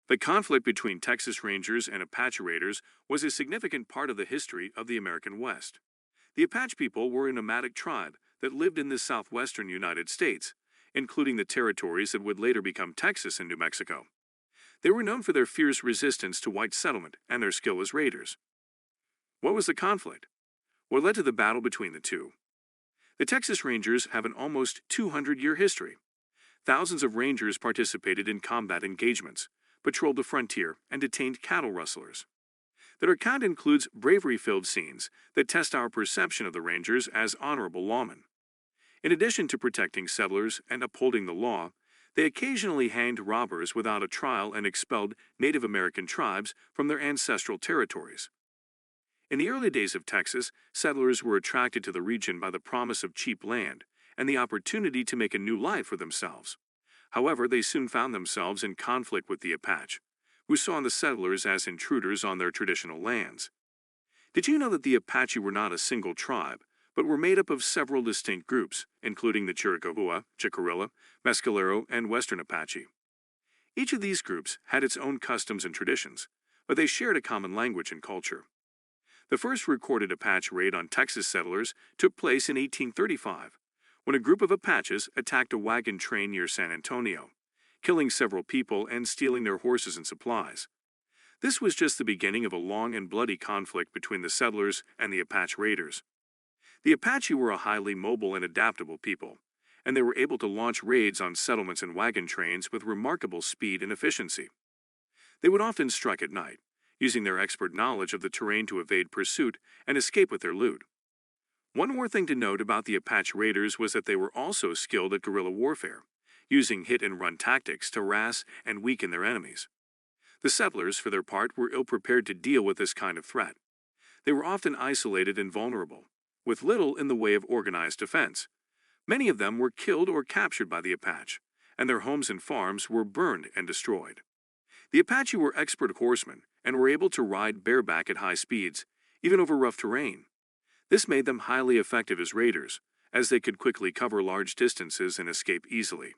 The conflict between Texas Rangers and Apache Raiders was a significant part of the history of the American West. The Apache people were a nomadic tribe that lived in the southwestern United States, including the territories that would later become Texas and New Mexico. They were known for their fierce resistance to white settlement and their skill as raiders. What was the conflict? What led to the battle between the two? The Texas Rangers have an almost 200-year history. Thousands of Rangers participated in combat engagements, patrolled the frontier, and detained cattle rustlers. Their account includes bravery-filled scenes that test our perception of the Rangers as honorable lawmen. In addition to protecting settlers and upholding the law, they occasionally hanged robbers without a trial and expelled Native American tribes from their ancestral territories. In the early days of Texas, settlers were attracted to the region by the promise of cheap land and the opportunity to make a new life for themselves. However, they soon found themselves in conflict with the Apache, who saw the settlers as intruders on their traditional lands. Did you know that the Apache were not a single tribe, but were made up of several distinct groups, including the Chiricahua, Jicarilla, Mescalero, and Western Apache? Each of these groups had its own customs and traditions, but they shared a common language and culture. The first recorded Apache raid on Texas settlers took place in 1835, when a group of Apaches attacked a wagon train near San Antonio, killing several people and stealing their horses and supplies. This was just the beginning of a long and bloody conflict between the settlers and the Apache raiders. The Apache were a highly mobile and adaptable people, and they were able to launch raids on settlements and wagon trains with remarkable speed and efficiency. They would often strike at night, using their expert knowledge of the terrain to evade pursuit and escape with their loot. One more thing to note about the Apache raiders was that they were also skilled at guerrilla warfare, using hit-and-run tactics to harass and weaken their enemies. The settlers, for their part, were ill-prepared to deal with this kind of threat. They were often isolated and vulnerable, with little in the way of organized defense. Many of them were killed or captured by the Apache, and their homes and farms were burned and destroyed. The Apache were expert horsemen and were able to ride bareback at high speeds, even over rough terrain. This made them highly effective as raiders, as they could quickly cover large distances and escape easily.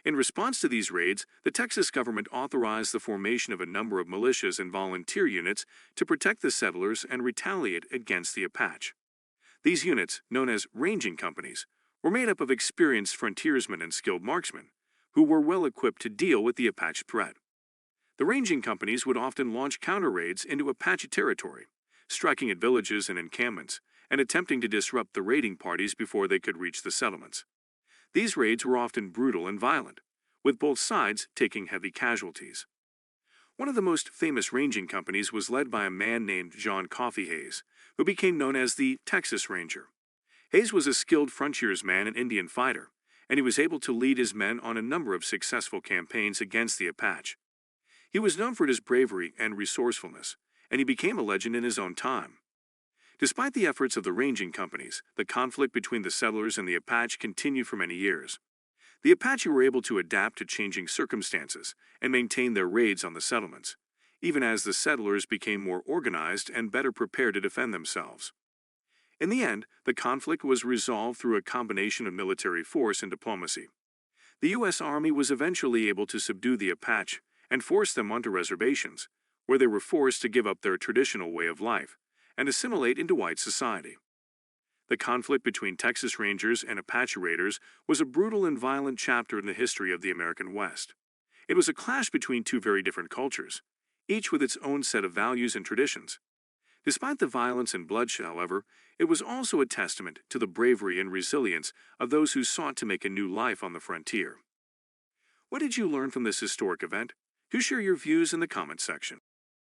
In response to these raids, the Texas government authorized the formation of a number of militias and volunteer units to protect the settlers and retaliate against the Apache. These units, known as ranging companies, were made up of experienced frontiersmen and skilled marksmen, who were well equipped to deal with the Apache threat. The ranging companies would often launch counter-raids into Apache territory, striking at villages and encampments, and attempting to disrupt the raiding parties before they could reach the settlements. These raids were often brutal and violent, with both sides taking heavy casualties. One of the most famous ranging companies was led by a man named John Coffee Hayes, who became known as the Texas Ranger. Hayes was a skilled frontiersman and Indian fighter, and he was able to lead his men on a number of successful campaigns against the Apache. He was known for his bravery and resourcefulness, and he became a legend in his own time. Despite the efforts of the ranging companies, the conflict between the settlers and the Apache continued for many years. The Apache were able to adapt to changing circumstances and maintain their raids on the settlements, even as the settlers became more organized and better prepared to defend themselves. In the end, the conflict was resolved through a combination of military force and diplomacy. The U.S. Army was eventually able to subdue the Apache and force them onto reservations, where they were forced to give up their traditional way of life and assimilate into white society. The conflict between Texas Rangers and Apache raiders was a brutal and violent chapter in the history of the American West. It was a clash between two very different cultures, each with its own set of values and traditions. Despite the violence and bloodshed, however, it was also a testament to the bravery and resilience of those who sought to make a new life on the frontier. What did you learn from this historic event? Do share your views in the comments section.